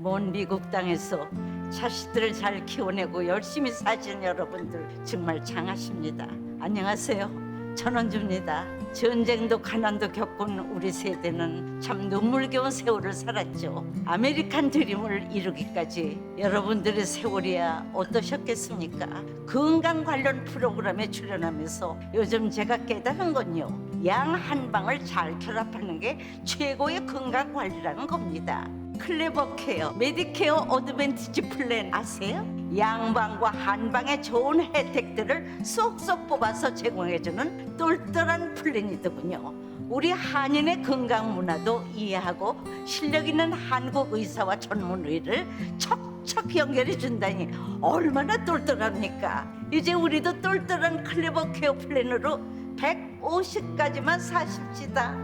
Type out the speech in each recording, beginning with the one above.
먼 미국 땅에서 자식들을 잘 키워내고 열심히 사신 여러분들 정말 장하십니다. 안녕하세요. 전원주입니다. 전쟁도 가난도 겪은 우리 세대는 참 눈물겨운 세월을 살았죠. 아메리칸 드림을 이루기까지 여러분들의 세월이야 어떠셨겠습니까? 건강 관련 프로그램에 출연하면서 요즘 제가 깨달은 건요, 양 한 방을 잘 결합하는 게 최고의 건강 관리라는 겁니다. 클레버 케어, 메디케어 어드밴티지 플랜 아세요? 양방과 한방의 좋은 혜택들을 쏙쏙 뽑아서 제공해주는 똘똘한 플랜이더군요. 우리 한인의 건강 문화도 이해하고 실력 있는 한국 의사와 전문의를 척척 연결해 준다니 얼마나 똘똘합니까? 이제 우리도 똘똘한 클레버 케어 플랜으로 150까지만 사십시다.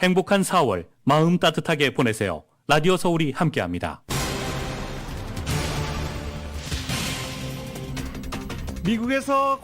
행복한 4월 마음 따뜻하게 보내세요. 라디오 서울이 함께합니다. 미국에서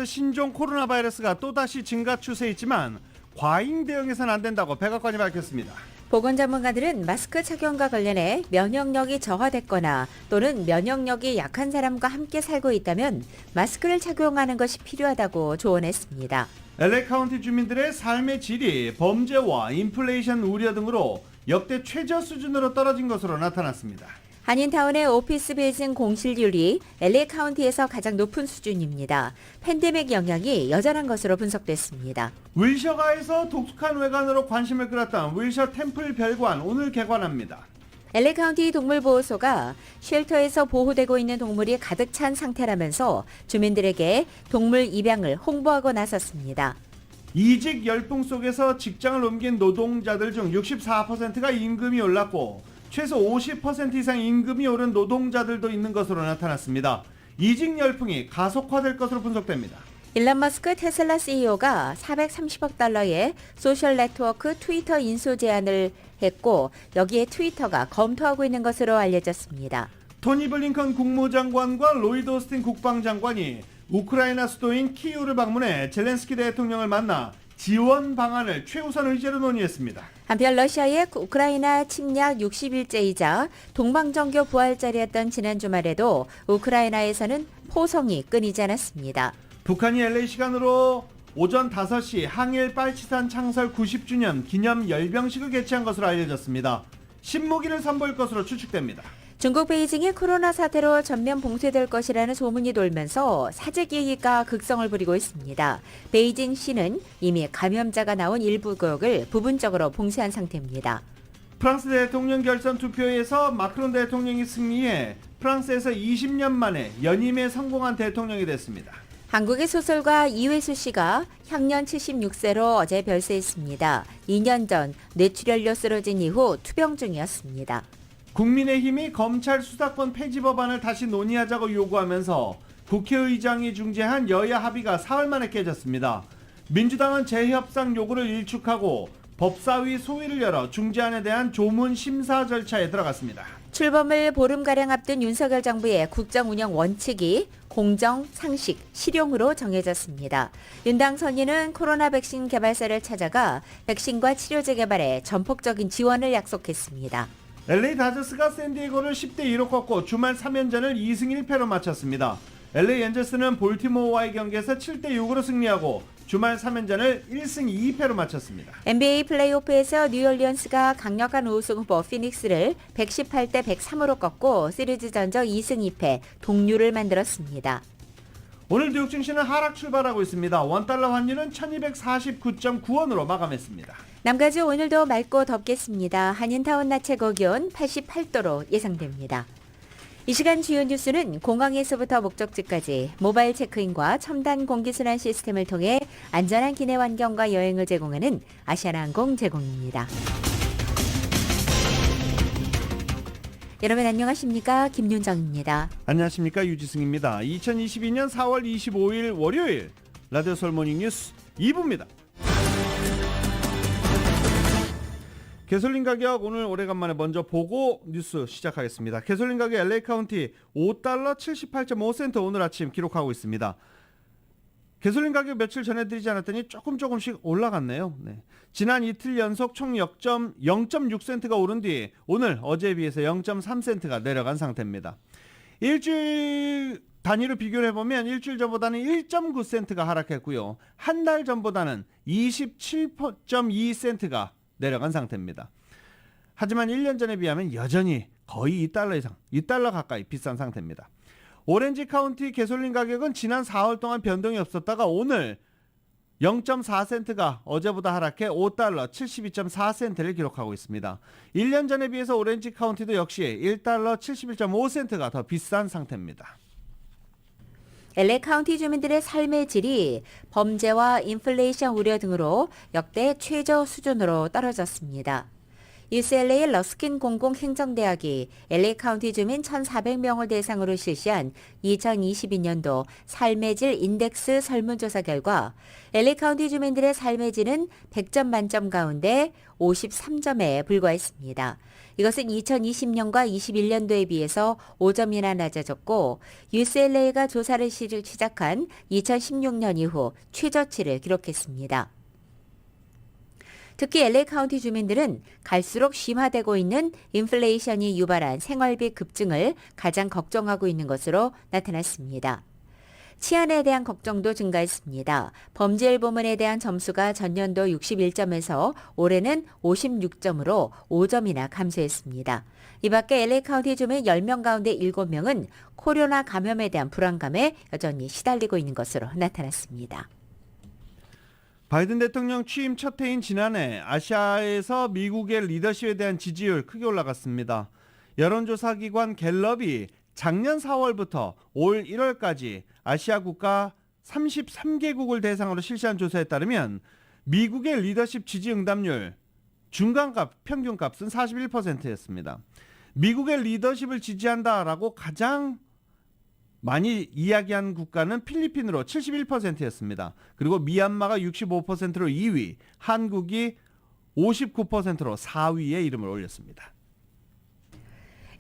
신종 코로나 바이러스가 또다시 증가 추세이지만 과잉 대응해서는 안 된다고 백악관이 밝혔습니다. 보건 전문가들은 마스크 착용과 관련해 면역력이 저하됐거나 또는 면역력이 약한 사람과 함께 살고 있다면 마스크를 착용하는 것이 필요하다고 조언했습니다. LA 카운티 주민들의 삶의 질이 범죄와 인플레이션 우려 등으로 역대 최저 수준으로 떨어진 것으로 나타났습니다. 한인타운의 오피스 베이징 공실률이 LA 카운티에서 가장 높은 수준입니다. 팬데믹 영향이 여전한 것으로 분석됐습니다. 윌셔가에서 독특한 외관으로 관심을 끌었던 윌셔 템플 별관 오늘 개관합니다. LA 카운티 동물보호소가 쉘터에서 보호되고 있는 동물이 가득 찬 상태라면서 주민들에게 동물 입양을 홍보하고 나섰습니다. 이직 열풍 속에서 직장을 옮긴 노동자들 중 64%가 임금이 올랐고 최소 50% 이상 임금이 오른 노동자들도 있는 것으로 나타났습니다. 이직 열풍이 가속화될 것으로 분석됩니다. 일론 머스크 테슬라 CEO가 430억 달러의 소셜 네트워크 트위터 인수 제안을 했고 여기에 트위터가 검토하고 있는 것으로 알려졌습니다. 토니 블링컨 국무장관과 로이드 오스틴 국방장관이 우크라이나 수도인 키이우를 방문해 젤렌스키 대통령을 만나 지원 방안을 최우선 의제로 논의했습니다. 한편 러시아의 우크라이나 침략 60일째이자 동방정교 부활절이었던 지난 주말에도 우크라이나에서는 포성이 끊이지 않았습니다. 북한이 LA 시간으로 오전 5시 항일 빨치산 창설 90주년 기념 열병식을 개최한 것으로 알려졌습니다. 신무기를 선보일 것으로 추측됩니다. 중국 베이징이 코로나 사태로 전면 봉쇄될 것이라는 소문이 돌면서 사재기가 극성을 부리고 있습니다. 베이징시는 이미 감염자가 나온 일부 구역을 부분적으로 봉쇄한 상태입니다. 프랑스 대통령 결선 투표에서 마크론 대통령이 승리해 프랑스에서 20년 만에 연임에 성공한 대통령이 됐습니다. 한국의 소설가 이회수 씨가 향년 76세로 어제 별세했습니다. 2년 전 뇌출혈로 쓰러진 이후 투병 중이었습니다. 국민의힘이 검찰 수사권 폐지 법안을 다시 논의하자고 요구하면서 국회의장이 중재한 여야 합의가 사흘 만에 깨졌습니다. 민주당은 재협상 요구를 일축하고 법사위 소위를 열어 중재안에 대한 조문 심사 절차에 들어갔습니다. 출범을 보름가량 앞둔 윤석열 정부의 국정 운영 원칙이 공정, 상식, 실용으로 정해졌습니다. 윤당 선의는 코로나 백신 개발사를 찾아가 백신과 치료제 개발에 전폭적인 지원을 약속했습니다. LA 다저스가 샌디에고를 10대2로 꺾고 주말 3연전을 2승 1패로 마쳤습니다. LA 엔젤스는 볼티모어와의 경기에서 7대6으로 승리하고 주말 3연전을 1승 2패로 마쳤습니다. NBA 플레이오프에서 뉴올리언스가 강력한 우승 후보 피닉스를 118대 103으로 꺾고 시리즈 전적 2승 2패 동률을 만들었습니다. 오늘 뉴욕 증시는 하락 출발하고 있습니다. 원달러 환율은 1249.9원으로 마감했습니다. 남가주 오늘도 맑고 덥겠습니다. 한인타운 낮 최고 기온 88도로 예상됩니다. 이 시간 주요 뉴스는 공항에서부터 목적지까지 모바일 체크인과 첨단 공기순환 시스템을 통해 안전한 기내 환경과 여행을 제공하는 아시아나항공 제공입니다. 여러분 안녕하십니까? 김윤정입니다. 안녕하십니까? 유지승입니다. 2022년 4월 25일 월요일 라디오 서울 모닝 뉴스 2부입니다. 개솔린 가격 오늘 오래간만에 먼저 보고 뉴스 시작하겠습니다. 개솔린 가격 LA 카운티 5달러 78.5센트 오늘 아침 기록하고 있습니다. 개솔린 가격 며칠 전해드리지 않았더니 조금씩 올라갔네요. 네. 지난 이틀 연속 총 0.6센트가 오른 뒤 오늘 어제에 비해서 0.3센트가 내려간 상태입니다. 일주일 단위로 비교를 해보면 일주일 전보다는 1.9센트가 하락했고요. 한 달 전보다는 27.2센트가 내려간 상태입니다. 하지만 1년 전에 비하면 여전히 거의 2달러 이상, 2달러 가까이 비싼 상태입니다. 오렌지 카운티 개솔린 가격은 지난 4월 동안 변동이 없었다가 오늘 0.4센트가 어제보다 하락해 5달러 72.4센트를 기록하고 있습니다. 1년 전에 비해서 오렌지 카운티도 역시 1달러 71.5센트가 더 비싼 상태입니다. LA 카운티 주민들의 삶의 질이 범죄와 인플레이션 우려 등으로 역대 최저 수준으로 떨어졌습니다. UCLA 러스킨 공공행정대학이 LA 카운티 주민 1,400명을 대상으로 실시한 2022년도 삶의 질 인덱스 설문조사 결과 LA 카운티 주민들의 삶의 질은 100점 만점 가운데 53점에 불과했습니다. 이것은 2020년과 21년도에 비해서 5점이나 낮아졌고 UCLA가 조사를 시작한 2016년 이후 최저치를 기록했습니다. 특히 LA 카운티 주민들은 갈수록 심화되고 있는 인플레이션이 유발한 생활비 급증을 가장 걱정하고 있는 것으로 나타났습니다. 치안에 대한 걱정도 증가했습니다. 범죄율 부문에 대한 점수가 전년도 61점에서 올해는 56점으로 5점이나 감소했습니다. 이 밖에 LA 카운티 주민 10명 가운데 7명은 코로나 감염에 대한 불안감에 여전히 시달리고 있는 것으로 나타났습니다. 바이든 대통령 취임 첫 해인 지난해 아시아에서 미국의 리더십에 대한 지지율 크게 올라갔습니다. 여론조사 기관 갤럽이 작년 4월부터 올 1월까지 아시아 국가 33개국을 대상으로 실시한 조사에 따르면 미국의 리더십 지지 응답률 중간값 평균값은 41%였습니다. 미국의 리더십을 지지한다라고 가장 많이 이야기한 국가는 필리핀으로 71%였습니다. 그리고 미얀마가 65%로 2위, 한국이 59%로 4위에 이름을 올렸습니다.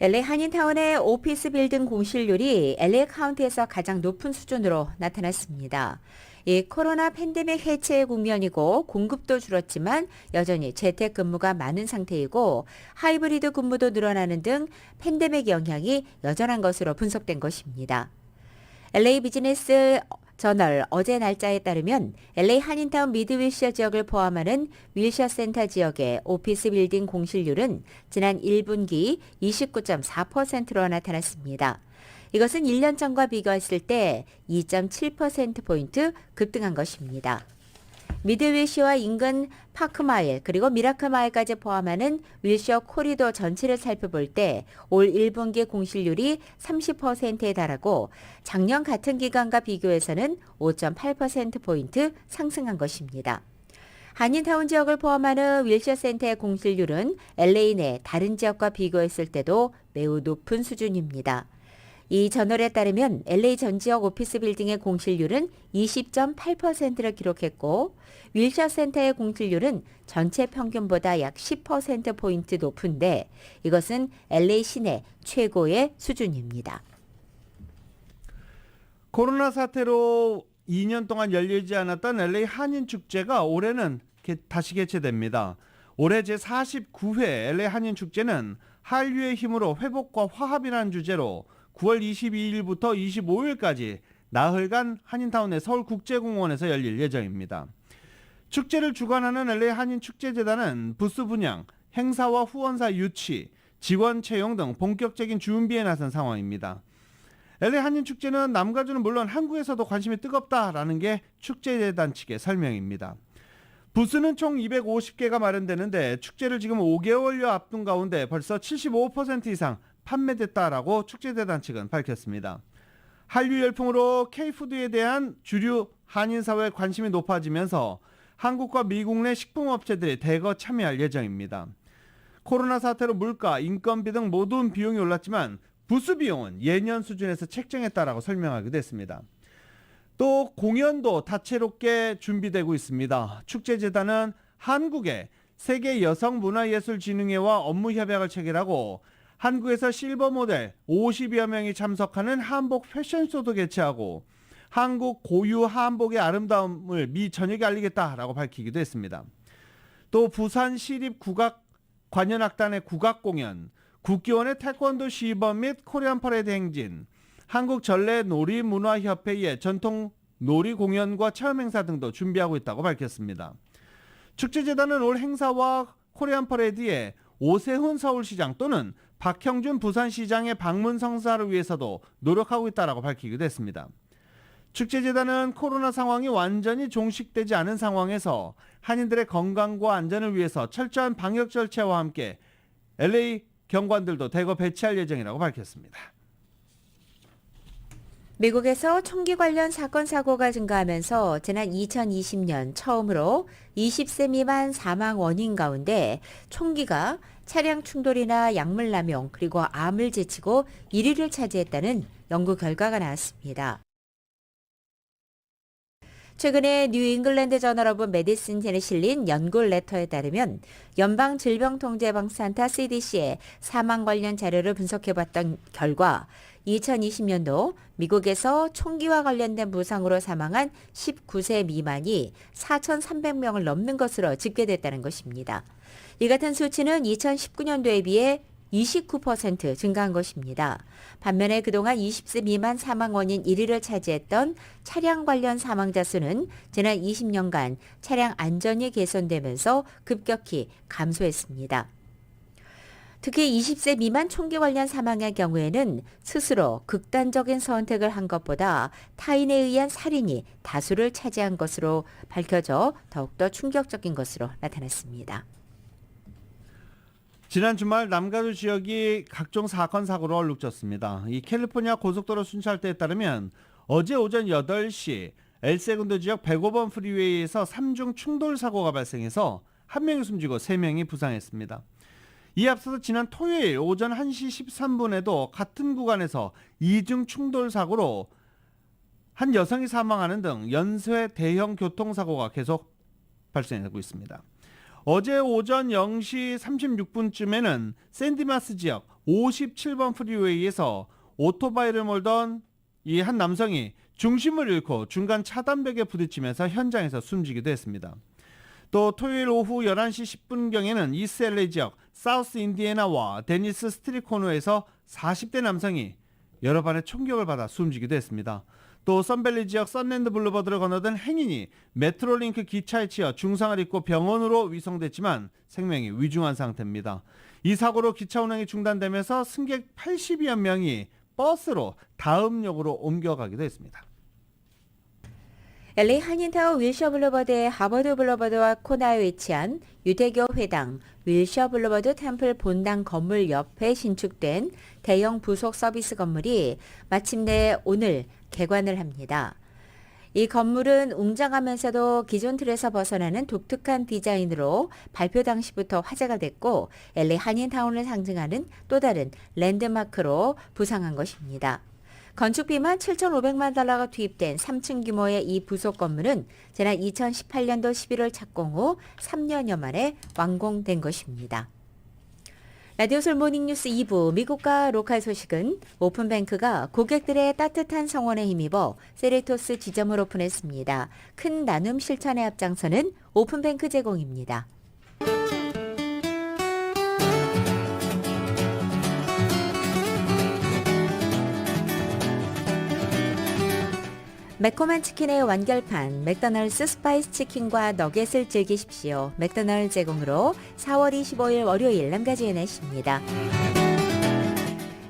LA 한인타운의 오피스 빌딩 공실률이 LA 카운티에서 가장 높은 수준으로 나타났습니다. 이 코로나 팬데믹 해체의 국면이고 공급도 줄었지만 여전히 재택근무가 많은 상태이고 하이브리드 근무도 늘어나는 등 팬데믹 영향이 여전한 것으로 분석된 것입니다. LA 비즈니스 저널 어제 날짜에 따르면 LA 한인타운 미드윌셔 지역을 포함하는 윌셔 센터 지역의 오피스 빌딩 공실률은 지난 1분기 29.4%로 나타났습니다. 이것은 1년 전과 비교했을 때 2.7%포인트 급등한 것입니다. 미드윌셔와 인근 파크마일 그리고 미라클마일까지 포함하는 윌셔 코리도 전체를 살펴볼 때 올 1분기 공실률이 30%에 달하고 작년 같은 기간과 비교해서는 5.8%포인트 상승한 것입니다. 한인타운 지역을 포함하는 윌셔 센터의 공실률은 LA 내 다른 지역과 비교했을 때도 매우 높은 수준입니다. 이 저널에 따르면 LA 전 지역 오피스 빌딩의 공실률은 20.8%를 기록했고 윌셔 센터의 공실률은 전체 평균보다 약 10%포인트 높은데 이것은 LA 시내 최고의 수준입니다. 코로나 사태로 2년 동안 열리지 않았던 LA 한인축제가 올해는 다시 개최됩니다. 올해 제49회 LA 한인축제는 한류의 힘으로 회복과 화합이라는 주제로 9월 22일부터 25일까지 나흘간 한인타운의 서울국제공원에서 열릴 예정입니다. 축제를 주관하는 LA 한인축제재단은 부스 분양, 행사와 후원사 유치, 지원 채용 등 본격적인 준비에 나선 상황입니다. LA 한인축제는 남가주는 물론 한국에서도 관심이 뜨겁다라는 게 축제재단 측의 설명입니다. 부스는 총 250개가 마련되는데 축제를 지금 5개월여 앞둔 가운데 벌써 75% 이상 판매됐다라고 축제재단 측은 밝혔습니다. 한류 열풍으로 K푸드에 대한 주류 한인사회의 관심이 높아지면서 한국과 미국 내 식품업체들이 대거 참여할 예정입니다. 코로나 사태로 물가, 인건비 등 모든 비용이 올랐지만 부스 비용은 예년 수준에서 책정했다라고 설명하기도 했습니다. 또 공연도 다채롭게 준비되고 있습니다. 축제재단은 한국의 세계 여성문화예술진흥회와 업무협약을 체결하고 한국에서 실버 모델 50여 명이 참석하는 한복 패션쇼도 개최하고 한국 고유 한복의 아름다움을 미 전역에 알리겠다라고 밝히기도 했습니다. 또 부산 시립국악관현악단의 국악공연, 국기원의 태권도 시범 및 코리안 퍼레이드 행진, 한국전래놀이문화협회의 전통 놀이 공연과 체험 행사 등도 준비하고 있다고 밝혔습니다. 축제재단은 올 행사와 코리안 퍼레이드에 오세훈 서울시장 또는 박형준 부산시장의 방문 성사를 위해서도 노력하고 있다고 밝히기도 했습니다. 축제재단은 코로나 상황이 완전히 종식되지 않은 상황에서 한인들의 건강과 안전을 위해서 철저한 방역 절차와 함께 LA 경관들도 대거 배치할 예정이라고 밝혔습니다. 미국에서 총기 관련 사건 사고가 증가하면서 지난 2020년 처음으로 20세 미만 사망 원인 가운데 총기가 차량 충돌이나 약물 남용 그리고 암을 제치고 1위를 차지했다는 연구 결과가 나왔습니다. 최근에 뉴 잉글랜드 저널 오브 메디슨에 실린 연구 레터에 따르면 연방질병통제예방센터 CDC의 사망 관련 자료를 분석해봤던 결과 2020년도 미국에서 총기와 관련된 부상으로 사망한 19세 미만이 4,300명을 넘는 것으로 집계됐다는 것입니다. 이 같은 수치는 2019년도에 비해 29% 증가한 것입니다. 반면에 그동안 20세 미만 사망 원인 1위를 차지했던 차량 관련 사망자 수는 지난 20년간 차량 안전이 개선되면서 급격히 감소했습니다. 특히 20세 미만 총기 관련 사망의 경우에는 스스로 극단적인 선택을 한 것보다 타인에 의한 살인이 다수를 차지한 것으로 밝혀져 더욱더 충격적인 것으로 나타났습니다. 지난 주말 남가주 지역이 각종 사건 사고로 얼룩졌습니다. 이 캘리포니아 고속도로 순찰대에 따르면 어제 오전 8시 엘세군도 지역 105번 프리웨이에서 3중 충돌 사고가 발생해서 1명이 숨지고 3명이 부상했습니다. 이에 앞서서 지난 토요일 오전 1시 13분에도 같은 구간에서 2중 충돌 사고로 한 여성이 사망하는 등 연쇄 대형 교통사고가 계속 발생하고 있습니다. 어제 오전 0시 36분쯤에는 샌디마스 지역 57번 프리웨이에서 오토바이를 몰던 이 한 남성이 중심을 잃고 중간 차단벽에 부딪히면서 현장에서 숨지기도 했습니다. 또 토요일 오후 11시 10분경에는 이스트 LA 지역 사우스 인디애나와 데니스 스트리트 코너에서 40대 남성이 여러 발의 총격을 받아 숨지기도 했습니다. 또 선밸리 지역 선랜드 블루버드를 건너던 행인이 메트로링크 기차에 치여 중상을 입고 병원으로 위송됐지만 생명이 위중한 상태입니다. 이 사고로 기차 운행이 중단되면서 승객 80여 명이 버스로 다음 역으로 옮겨가기도 했습니다. LA 한인타운 윌셔 블루버드의 하버드 블루버드와 코너에 위치한 유대교 회당 윌셔 블루버드 템플 본당 건물 옆에 신축된 대형 부속 서비스 건물이 마침내 오늘 개관을 합니다. 이 건물은 웅장하면서도 기존 틀에서 벗어나는 독특한 디자인으로 발표 당시부터 화제가 됐고 LA 한인타운을 상징하는 또 다른 랜드마크로 부상한 것입니다. 건축비만 7,500만 달러가 투입된 3층 규모의 이 부속 건물은 지난 2018년도 11월 착공 후 3년여 만에 완공된 것입니다. 라디오솔 모닝뉴스 2부 미국과 로컬 소식은 오픈뱅크가 고객들의 따뜻한 성원에 힘입어 세리토스 지점을 오픈했습니다. 큰 나눔 실천에 앞장서는 오픈뱅크 제공입니다. 매콤한 치킨의 완결판 맥도날드 스파이스 치킨과 너겟을 즐기십시오. 맥도날드 제공으로 4월 25일 월요일 남가주의 날씨입니다.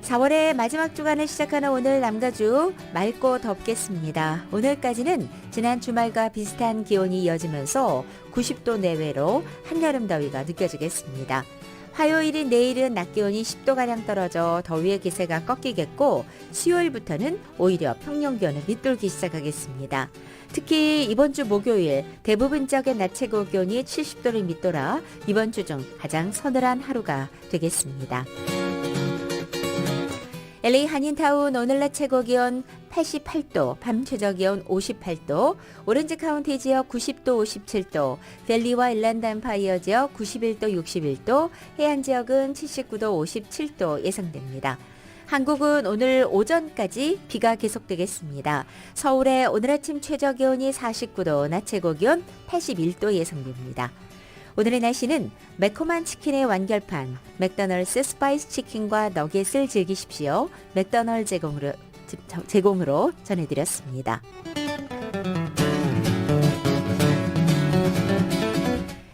4월의 마지막 주간을 시작하는 오늘 남가주 맑고 덥겠습니다. 오늘까지는 지난 주말과 비슷한 기온이 이어지면서 90도 내외로 한여름 더위가 느껴지겠습니다. 화요일인 내일은 낮 기온이 10도가량 떨어져 더위의 기세가 꺾이겠고 수요일부터는 오히려 평년 기온을 밑돌기 시작하겠습니다. 특히 이번 주 목요일 대부분 지역의 낮 최고 기온이 70도를 밑돌아 이번 주 중 가장 서늘한 하루가 되겠습니다. LA 한인타운 오늘 낮 최고 기온 88도, 밤 최저기온 58도, 오렌지 카운티 지역 90도, 57도, 밸리와 일랜드 엠파이어 지역 91도, 61도, 해안 지역은 79도, 57도 예상됩니다. 한국은 오늘 오전까지 비가 계속되겠습니다. 서울의 오늘 아침 최저기온이 49도, 낮 최고기온 81도 예상됩니다. 오늘의 날씨는 매콤한 치킨의 완결판, 맥도널드 스파이스 치킨과 너겟을 즐기십시오. 맥도널드 제공으로 전해드렸습니다.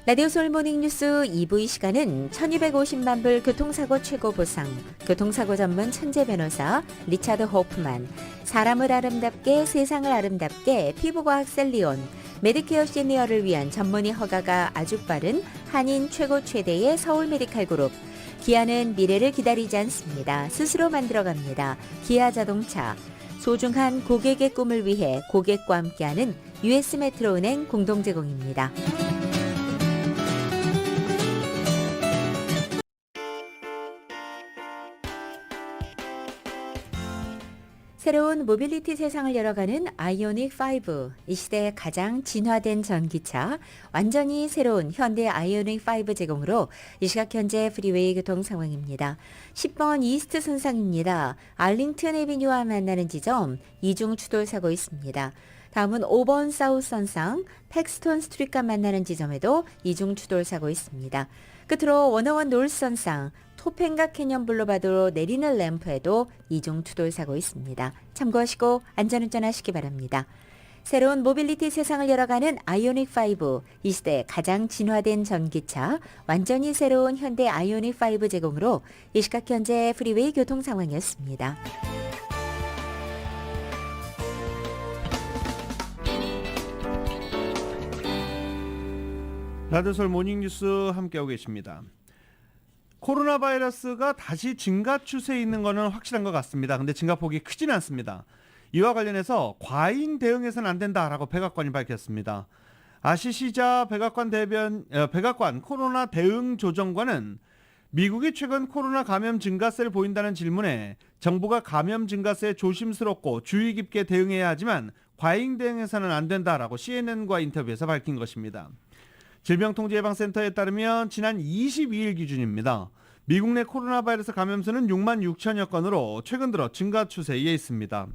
라디오 서울 모닝뉴스 2부 이 시간은 1250만 불 교통사고 최고 보상, 교통사고 전문 천재 변호사 리차드 호프만, 사람을 아름답게 세상을 아름답게 피부과학 셀리온, 메디케어 시니어를 위한 전문의 허가가 아주 빠른 한인 최고 최대의 서울 메디칼 그룹, 기아는 미래를 기다리지 않습니다. 스스로 만들어갑니다. 기아 자동차, 소중한 고객의 꿈을 위해 고객과 함께하는 US 메트로은행 공동 제공입니다. 새로운 모빌리티 세상을 열어가는 아이오닉 5, 이 시대의 가장 진화된 전기차, 완전히 새로운 현대 아이오닉 5 제공으로 이 시각 현재 프리웨이 교통 상황입니다. 10번 이스트 선상입니다. 알링턴 에비뉴와 만나는 지점 이중 추돌 사고 있습니다. 다음은 5번 사우스 선상 팩스톤 스트리트과 만나는 지점에도 이중 추돌 사고 있습니다. 끝으로 101 노스 선상 토펜가 캐년 블루바드로 내리는 램프에도 이중 추돌 사고 있습니다. 참고하시고 안전운전 하시기 바랍니다. 새로운 모빌리티 세상을 열어가는 아이오닉 5, 이 시대 가장 진화된 전기차, 완전히 새로운 현대 아이오닉 5 제공으로 이 시각 현재 프리웨이 교통 상황이었습니다. 라디오 서울 모닝뉴스 함께하고 계십니다. 코로나 바이러스가 다시 증가 추세에 있는 것은 확실한 것 같습니다. 근데 증가폭이 크지는 않습니다. 이와 관련해서 과잉 대응해서는 안 된다라고 백악관이 밝혔습니다. 아시시자 백악관 코로나 대응 조정관은 미국이 최근 코로나 감염 증가세를 보인다는 질문에 정부가 감염 증가세에 조심스럽고 주의 깊게 대응해야 하지만 과잉 대응해서는 안 된다라고 CNN과 인터뷰에서 밝힌 것입니다. 질병통제예방센터에 따르면 지난 22일 기준입니다. 미국 내 코로나 바이러스 감염수는 6만 6천여 건으로 최근 들어 증가 추세에 있습니다.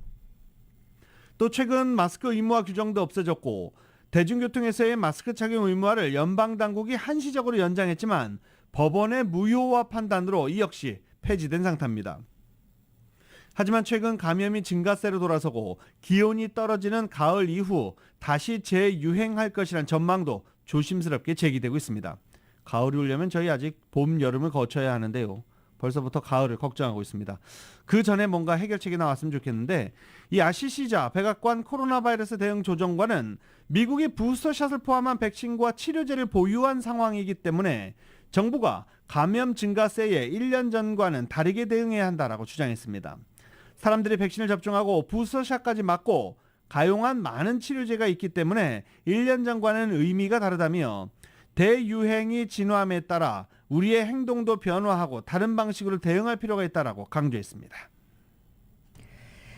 또 최근 마스크 의무화 규정도 없어졌고 대중교통에서의 마스크 착용 의무화를 연방당국이 한시적으로 연장했지만 법원의 무효화 판단으로 이 역시 폐지된 상태입니다. 하지만 최근 감염이 증가세로 돌아서고 기온이 떨어지는 가을 이후 다시 재유행할 것이란 전망도 조심스럽게 제기되고 있습니다. 가을이 오려면 저희 아직 봄, 여름을 거쳐야 하는데요. 벌써부터 가을을 걱정하고 있습니다. 그 전에 뭔가 해결책이 나왔으면 좋겠는데 이 아시시자 백악관 코로나 바이러스 대응 조정관은 미국이 부스터샷을 포함한 백신과 치료제를 보유한 상황이기 때문에 정부가 감염 증가세에 1년 전과는 다르게 대응해야 한다라고 주장했습니다. 사람들이 백신을 접종하고 부스터샷까지 맞고 가용한 많은 치료제가 있기 때문에 1년 전과는 의미가 다르다며 대유행이 진화함에 따라 우리의 행동도 변화하고 다른 방식으로 대응할 필요가 있다라고 강조했습니다.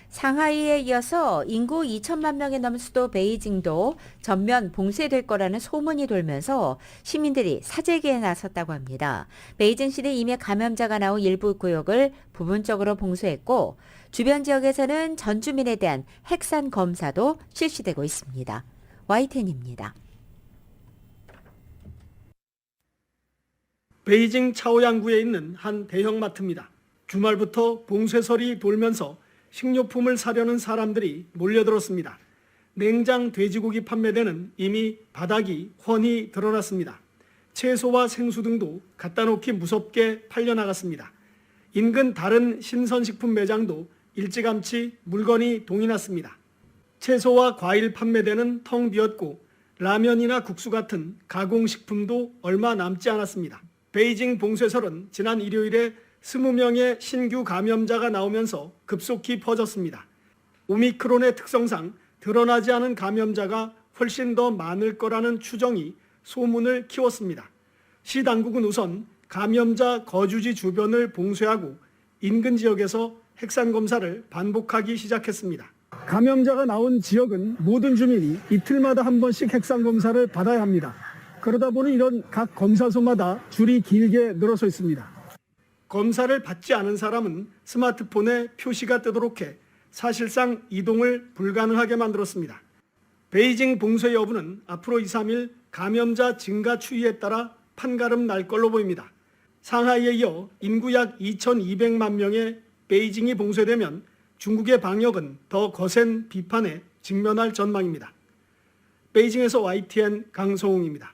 상하이에 이어서 인구 2천만 명이 넘는 수도 베이징도 전면 봉쇄될 거라는 소문이 돌면서 시민들이 사재기에 나섰다고 합니다. 베이징시는 이미 감염자가 나온 일부 구역을 부분적으로 봉쇄했고 주변 지역에서는 전 주민에 대한 핵산 검사도 실시되고 있습니다. YTN입니다. 베이징 차오양구에 있는 한 대형마트입니다. 주말부터 봉쇄설이 돌면서 식료품을 사려는 사람들이 몰려들었습니다. 냉장 돼지고기 판매대는 이미 바닥이 훤히 드러났습니다. 채소와 생수 등도 갖다 놓기 무섭게 팔려나갔습니다. 인근 다른 신선식품 매장도 일찌감치 물건이 동이 났습니다. 채소와 과일 판매대는 텅 비었고 라면이나 국수 같은 가공식품도 얼마 남지 않았습니다. 베이징 봉쇄설은 지난 일요일에 20명의 신규 감염자가 나오면서 급속히 퍼졌습니다. 오미크론의 특성상 드러나지 않은 감염자가 훨씬 더 많을 거라는 추정이 소문을 키웠습니다. 시 당국은 우선 감염자 거주지 주변을 봉쇄하고 인근 지역에서 핵산 검사를 반복하기 시작했습니다. 감염자가 나온 지역은 모든 주민이 이틀마다 한 번씩 핵산 검사를 받아야 합니다. 그러다 보니 이런 각 검사소마다 줄이 길게 늘어서 있습니다. 검사를 받지 않은 사람은 스마트폰에 표시가 뜨도록 해 사실상 이동을 불가능하게 만들었습니다. 베이징 봉쇄 여부는 앞으로 2, 3일 감염자 증가 추이에 따라 판가름 날 걸로 보입니다. 상하이에 이어 인구 약 2,200만 명의 베이징이 봉쇄되면 중국의 방역은 더 거센 비판에 직면할 전망입니다. 베이징에서 YTN 강소웅입니다.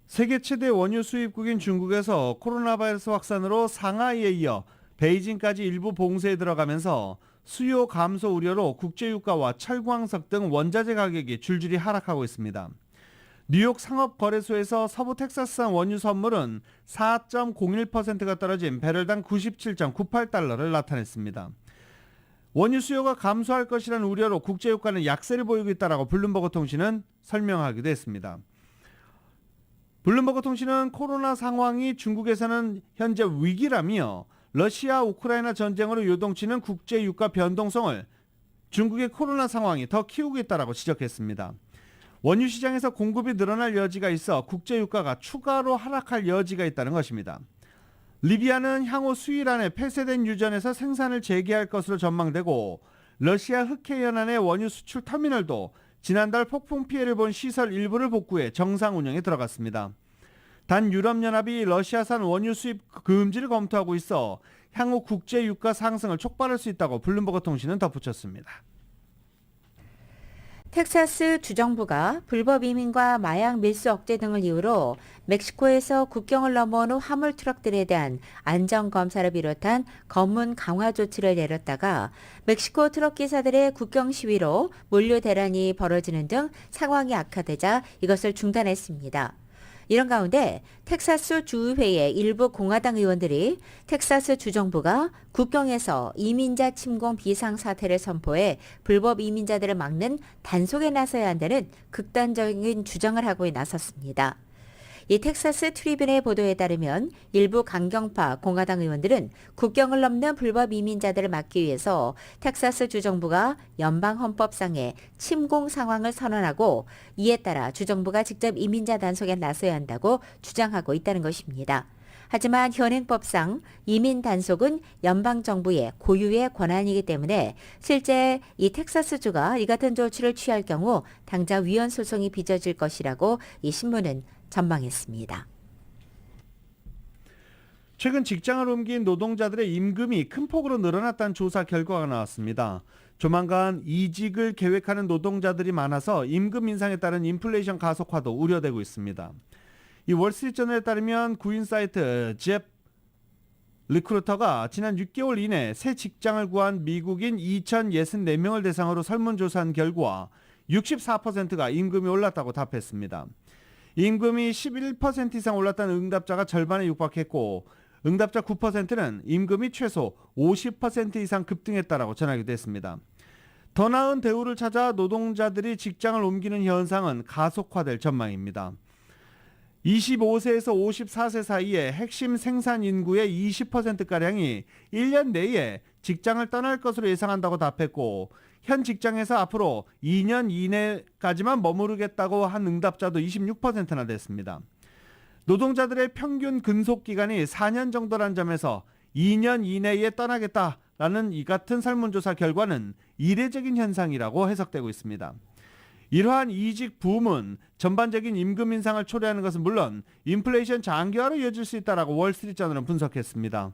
세계 최대 원유 수입국인 중국에서 코로나 바이러스 확산으로 상하이에 이어 베이징까지 일부 봉쇄에 들어가면서 수요 감소 우려로 국제유가와 철광석 등 원자재 가격이 줄줄이 하락하고 있습니다. 뉴욕 상업거래소에서 서부 텍사스산 원유 선물은 4.01%가 떨어진 배럴당 97.98달러를 나타냈습니다. 원유 수요가 감소할 것이라는 우려로 국제유가는 약세를 보이고 있다라고 블룸버그 통신은 설명하기도 했습니다. 블룸버그 통신은 코로나 상황이 중국에서는 현재 위기라며 러시아 우크라이나 전쟁으로 요동치는 국제유가 변동성을 중국의 코로나 상황이 더 키우고 있다라고 지적했습니다. 원유 시장에서 공급이 늘어날 여지가 있어 국제유가가 추가로 하락할 여지가 있다는 것입니다. 리비아는 향후 수일 안에 폐쇄된 유전에서 생산을 재개할 것으로 전망되고 러시아 흑해연안의 원유 수출 터미널도 지난달 폭풍 피해를 본 시설 일부를 복구해 정상 운영에 들어갔습니다. 단 유럽연합이 러시아산 원유 수입 금지를 검토하고 있어 향후 국제유가 상승을 촉발할 수 있다고 블룸버그 통신은 덧붙였습니다. 텍사스 주정부가 불법 이민과 마약 밀수 억제 등을 이유로 멕시코에서 국경을 넘어오는 화물 트럭들에 대한 안전검사를 비롯한 검문 강화 조치를 내렸다가 멕시코 트럭 기사들의 국경 시위로 물류 대란이 벌어지는 등 상황이 악화되자 이것을 중단했습니다. 이런 가운데 텍사스 주의회의 일부 공화당 의원들이 텍사스 주정부가 국경에서 이민자 침공 비상사태를 선포해 불법 이민자들을 막는 단속에 나서야 한다는 극단적인 주장을 하고 나섰습니다. 이 텍사스 트리뷴의 보도에 따르면 일부 강경파 공화당 의원들은 국경을 넘는 불법 이민자들을 막기 위해서 텍사스 주정부가 연방헌법상의 침공 상황을 선언하고 이에 따라 주정부가 직접 이민자 단속에 나서야 한다고 주장하고 있다는 것입니다. 하지만 현행법상 이민 단속은 연방정부의 고유의 권한이기 때문에 실제 이 텍사스주가 이 같은 조치를 취할 경우 당장 위헌 소송이 빚어질 것이라고 이 신문은 전망했습니다. 최근 직장을 옮긴 노동자들의 임금이 큰 폭으로 늘어났다는 조사 결과가 나왔습니다. 조만간 이직을 계획하는 노동자들이 많아서 임금 인상에 따른 인플레이션 가속화도 우려되고 있습니다. 이 월스트리트저널에 따르면 구인 사이트 잽 리크루터가 지난 6개월 이내 새 직장을 구한 미국인 2,064명을 대상으로 설문조사한 결과 64%가 임금이 올랐다고 답했습니다. 임금이 11% 이상 올랐다는 응답자가 절반에 육박했고 응답자 9%는 임금이 최소 50% 이상 급등했다라고 전하기도 했습니다. 더 나은 대우를 찾아 노동자들이 직장을 옮기는 현상은 가속화될 전망입니다. 25세에서 54세 사이의 핵심 생산 인구의 20%가량이 1년 내에 직장을 떠날 것으로 예상한다고 답했고 현 직장에서 앞으로 2년 이내까지만 머무르겠다고 한 응답자도 26%나 됐습니다. 노동자들의 평균 근속기간이 4년 정도란 점에서 2년 이내에 떠나겠다라는 이 같은 설문조사 결과는 이례적인 현상이라고 해석되고 있습니다. 이러한 이직 붐은 전반적인 임금 인상을 초래하는 것은 물론 인플레이션 장기화로 이어질 수 있다라고 월스트리트저널은 분석했습니다.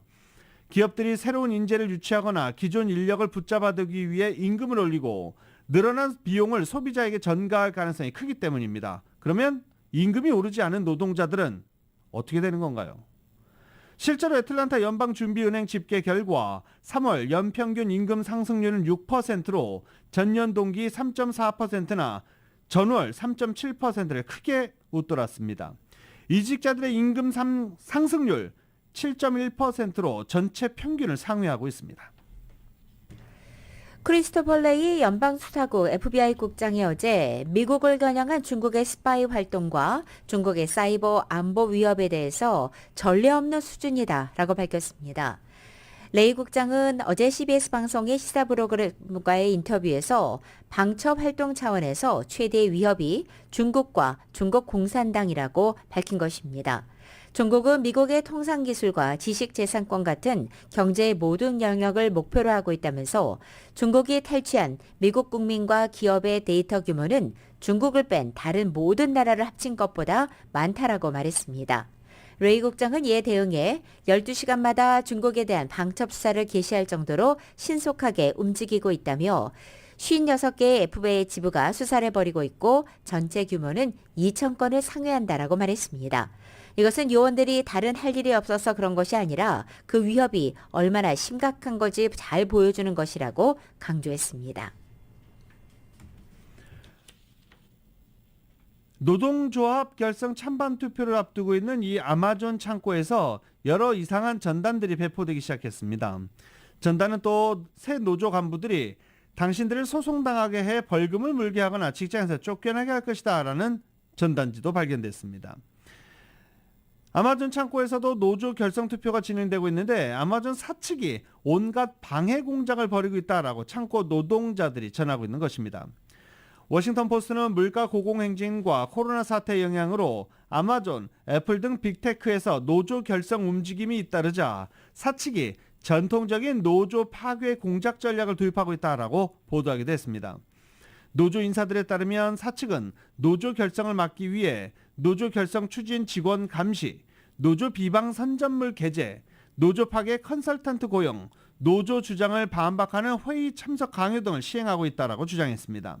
기업들이 새로운 인재를 유치하거나 기존 인력을 붙잡아두기 위해 임금을 올리고 늘어난 비용을 소비자에게 전가할 가능성이 크기 때문입니다. 그러면 임금이 오르지 않은 노동자들은 어떻게 되는 건가요? 실제로 애틀란타 연방준비은행 집계 결과 3월 연평균 임금 상승률은 6%로 전년 동기 3.4%나 전월 3.7%를 크게 웃돌았습니다. 이직자들의 임금 상승률 7.1%로 전체 평균을 상회하고 있습니다. 크리스토퍼 레이 연방수사국 FBI 국장이 어제 미국을 겨냥한 중국의 스파이 활동과 중국의 사이버 안보 위협에 대해서 전례 없는 수준이다라고 밝혔습니다. 레이 국장은 어제 CBS 방송의 시사 브로그램과의 인터뷰에서 방첩 활동 차원에서 최대 위협이 중국과 중국 공산당이라고 밝힌 것입니다. 중국은 미국의 통상기술과 지식재산권 같은 경제의 모든 영역을 목표로 하고 있다면서 중국이 탈취한 미국 국민과 기업의 데이터 규모는 중국을 뺀 다른 모든 나라를 합친 것보다 많다라고 말했습니다. 레이 국장은 이에 대응해 12시간마다 중국에 대한 방첩 수사를 개시할 정도로 신속하게 움직이고 있다며 56개의 FBI 지부가 수사를 벌이고 있고 전체 규모는 2,000건을 상회한다라고 말했습니다. 이것은 요원들이 다른 할 일이 없어서 그런 것이 아니라 그 위협이 얼마나 심각한 건지 잘 보여주는 것이라고 강조했습니다. 노동조합 결성 찬반 투표를 앞두고 있는 이 아마존 창고에서 여러 이상한 전단들이 배포되기 시작했습니다. 전단은 또 새 노조 간부들이 당신들을 소송당하게 해 벌금을 물게 하거나 직장에서 쫓겨나게 할 것이다 라는 전단지도 발견됐습니다. 아마존 창고에서도 노조 결성 투표가 진행되고 있는데 아마존 사측이 온갖 방해 공작을 벌이고 있다라고 창고 노동자들이 전하고 있는 것입니다. 워싱턴 포스트는 물가 고공행진과 코로나 사태 영향으로 아마존, 애플 등 빅테크에서 노조 결성 움직임이 잇따르자 사측이 전통적인 노조 파괴 공작 전략을 도입하고 있다라고 보도하기도 했습니다. 노조 인사들에 따르면 사측은 노조 결성을 막기 위해 노조 결성 추진 직원 감시, 노조 비방 선전물 게재, 노조 파괴 컨설턴트 고용, 노조 주장을 반박하는 회의 참석 강요 등을 시행하고 있다라고 주장했습니다.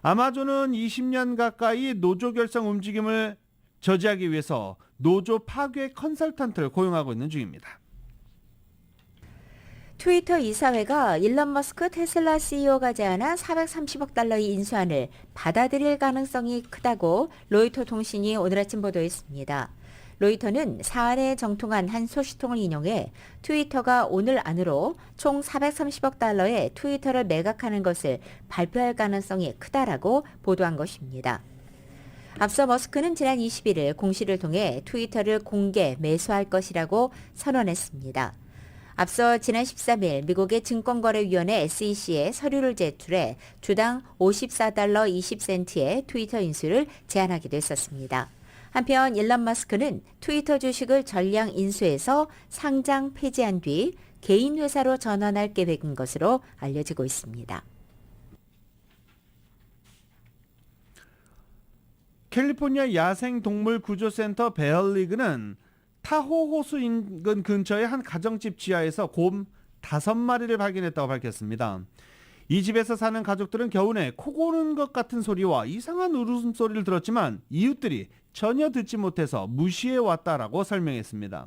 아마존은 20년 가까이 노조 결성 움직임을 저지하기 위해서 노조 파괴 컨설턴트를 고용하고 있는 중입니다. 트위터 이사회가 일론 머스크 테슬라 CEO가 제안한 430억 달러의 인수안을 받아들일 가능성이 크다고 로이터 통신이 오늘 아침 보도했습니다. 로이터는 사안에 정통한 한 소식통을 인용해 트위터가 오늘 안으로 총 430억 달러의 트위터를 매각하는 것을 발표할 가능성이 크다라고 보도한 것입니다. 앞서 머스크는 지난 21일 공시를 통해 트위터를 공개 매수할 것이라고 선언했습니다. 앞서 지난 13일 미국의 증권거래위원회 SEC에 서류를 제출해 주당 54달러 20센트의 트위터 인수를 제안하기도 했었습니다. 한편 일론 머스크는 트위터 주식을 전량 인수해서 상장 폐지한 뒤 개인 회사로 전환할 계획인 것으로 알려지고 있습니다. 캘리포니아 야생동물구조센터 베어리그는 타호 호수 인근 근처의 한 가정집 지하에서 곰 5마리를 발견했다고 밝혔습니다. 이 집에서 사는 가족들은 겨우내 코 고는 것 같은 소리와 이상한 울음소리를 들었지만 이웃들이 전혀 듣지 못해서 무시해 왔다라고 설명했습니다.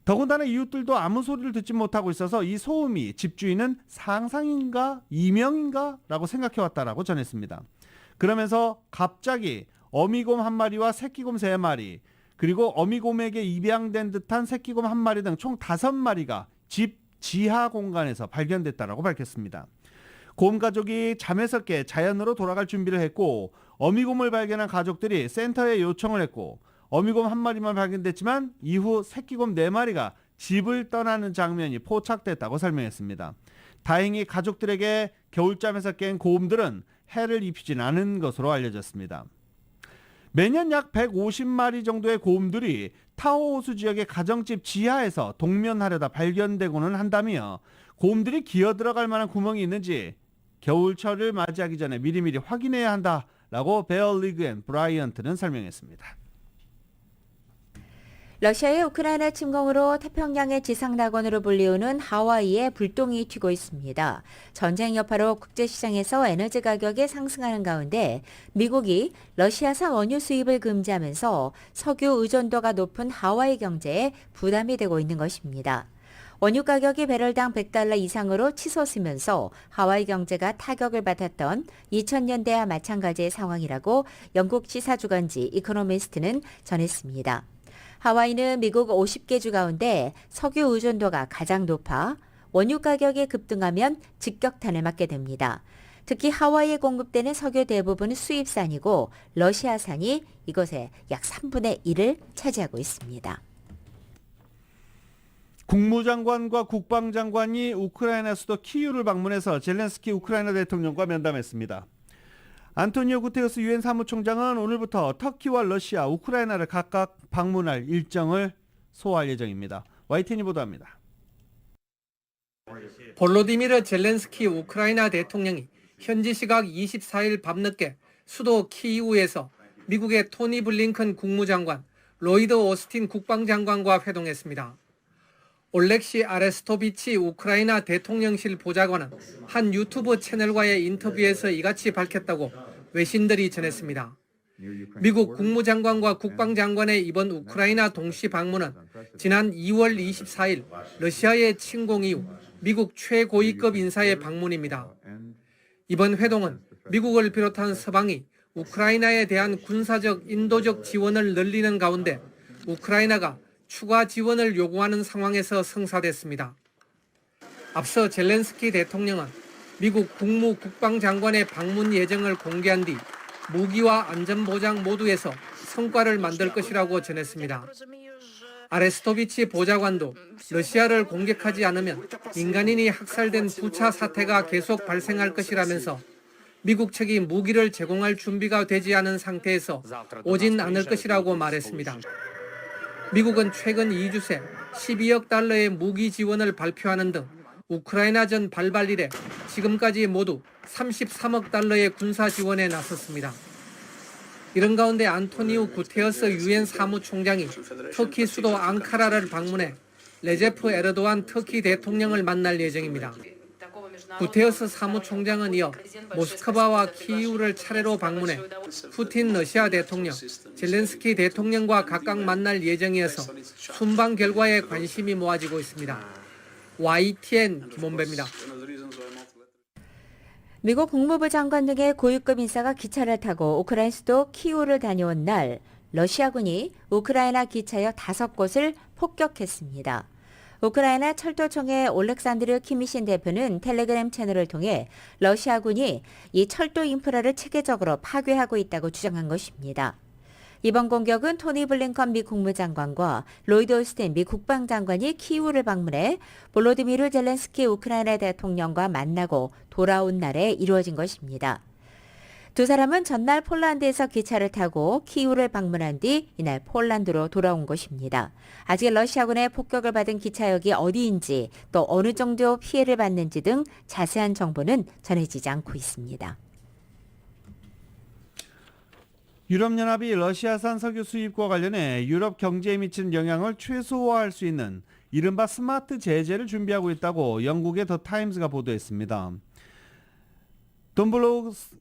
더군다나 이웃들도 아무 소리를 듣지 못하고 있어서 이 소음이 집주인은 상상인가 이명인가 라고 생각해 왔다라고 전했습니다. 그러면서 갑자기 어미곰 1마리와 새끼곰 3마리 그리고 어미곰에게 입양된 듯한 새끼곰 1마리 등 총 5마리가 집 지하 공간에서 발견됐다라고 밝혔습니다. 곰 가족이 잠에서 깨 자연으로 돌아갈 준비를 했고 어미곰을 발견한 가족들이 센터에 요청을 했고 어미곰 1마리만 발견됐지만 이후 새끼곰 4마리가 집을 떠나는 장면이 포착됐다고 설명했습니다. 다행히 가족들에게 겨울잠에서 깬 곰들은 해를 입히진 않은 것으로 알려졌습니다. 매년 약 150마리 정도의 곰들이 타호 호수 지역의 가정집 지하에서 동면하려다 발견되고는 한다며 곰들이 기어 들어갈 만한 구멍이 있는지 겨울철을 맞이하기 전에 미리미리 확인해야 한다라고 베어리그 앤 브라이언트는 설명했습니다. 러시아의 우크라이나 침공으로 태평양의 지상낙원으로 불리우는 하와이에 불똥이 튀고 있습니다. 전쟁 여파로 국제시장에서 에너지 가격이 상승하는 가운데 미국이 러시아산 원유 수입을 금지하면서 석유 의존도가 높은 하와이 경제에 부담이 되고 있는 것입니다. 원유 가격이 배럴당 $100 이상으로 치솟으면서 하와이 경제가 타격을 받았던 2000년대와 마찬가지의 상황이라고 영국 시사주간지 이코노미스트는 전했습니다. 하와이는 미국 50개 주 가운데 석유 의존도가 가장 높아 원유 가격이 급등하면 직격탄을 맞게 됩니다. 특히 하와이에 공급되는 석유 대부분은 수입산이고 러시아산이 이것의 약 3분의 1을 차지하고 있습니다. 국무장관과 국방장관이 우크라이나 수도 키이우를 방문해서 젤렌스키 우크라이나 대통령과 면담했습니다. 안토니오 구테우스 유엔 사무총장은 오늘부터 터키와 러시아, 우크라이나를 각각 방문할 일정을 소화할 예정입니다. YTN이 보도합니다. 볼로디미르 젤렌스키 우크라이나 대통령이 현지 시각 24일 밤늦게 수도 키이우에서 미국의 토니 블링컨 국무장관, 로이드 오스틴 국방장관과 회동했습니다. 올렉시 아레스토비치 우크라이나 대통령실 보좌관은 한 유튜브 채널과의 인터뷰에서 이같이 밝혔다고 외신들이 전했습니다. 미국 국무장관과 국방장관의 이번 우크라이나 동시 방문은 지난 2월 24일 러시아의 침공 이후 미국 최고위급 인사의 방문입니다. 이번 회동은 미국을 비롯한 서방이 우크라이나에 대한 군사적, 인도적 지원을 늘리는 가운데 우크라이나가 추가 지원을 요구하는 상황에서 성사됐습니다. 앞서 젤렌스키 대통령은 미국 국무 국방장관의 방문 예정을 공개한 뒤 무기와 안전보장 모두에서 성과를 만들 것이라고 전했습니다. 아레스토비치 보좌관도 러시아를 공격하지 않으면 민간인이 학살된 부차 사태가 계속 발생할 것이라면서 미국 측이 무기를 제공할 준비가 되지 않은 상태에서 오진 않을 것이라고 말했습니다. 미국은 최근 2주 새 12억 달러의 무기 지원을 발표하는 등 우크라이나전 발발 이래 지금까지 모두 33억 달러의 군사 지원에 나섰습니다. 이런 가운데 안토니오 구테러스 유엔 사무총장이 터키 수도 앙카라를 방문해 레제프 에르도안 터키 대통령을 만날 예정입니다. 구테러스 사무총장은 이어 모스크바와 키이우를 차례로 방문해 푸틴 러시아 대통령, 젤렌스키 대통령과 각각 만날 예정이어서 순방 결과에 관심이 모아지고 있습니다. YTN 김원배입니다. 미국 국무부 장관 등의 고위급 인사가 기차를 타고 우크라이나 수도 키이우를 다녀온 날 러시아군이 우크라이나 기차역 5곳을 폭격했습니다. 우크라이나 철도청의 올렉산드르 키미신 대표는 텔레그램 채널을 통해 러시아군이 이 철도 인프라를 체계적으로 파괴하고 있다고 주장한 것입니다. 이번 공격은 토니 블링컨 미 국무장관과 로이드 오스틴 미 국방장관이 키이우를 방문해 볼로디미르 젤렌스키 우크라이나 대통령과 만나고 돌아온 날에 이루어진 것입니다. 두 사람은 전날 폴란드에서 기차를 타고 키이우를 방문한 뒤 이날 폴란드로 돌아온 것입니다. 아직 러시아군의 폭격을 받은 기차역이 어디인지 또 어느 정도 피해를 받는지 등 자세한 정보는 전해지지 않고 있습니다. 유럽연합이 러시아산 석유 수입과 관련해 유럽 경제에 미치는 영향을 최소화할 수 있는 이른바 스마트 제재를 준비하고 있다고 영국의 더 타임스가 보도했습니다. 돈블로우스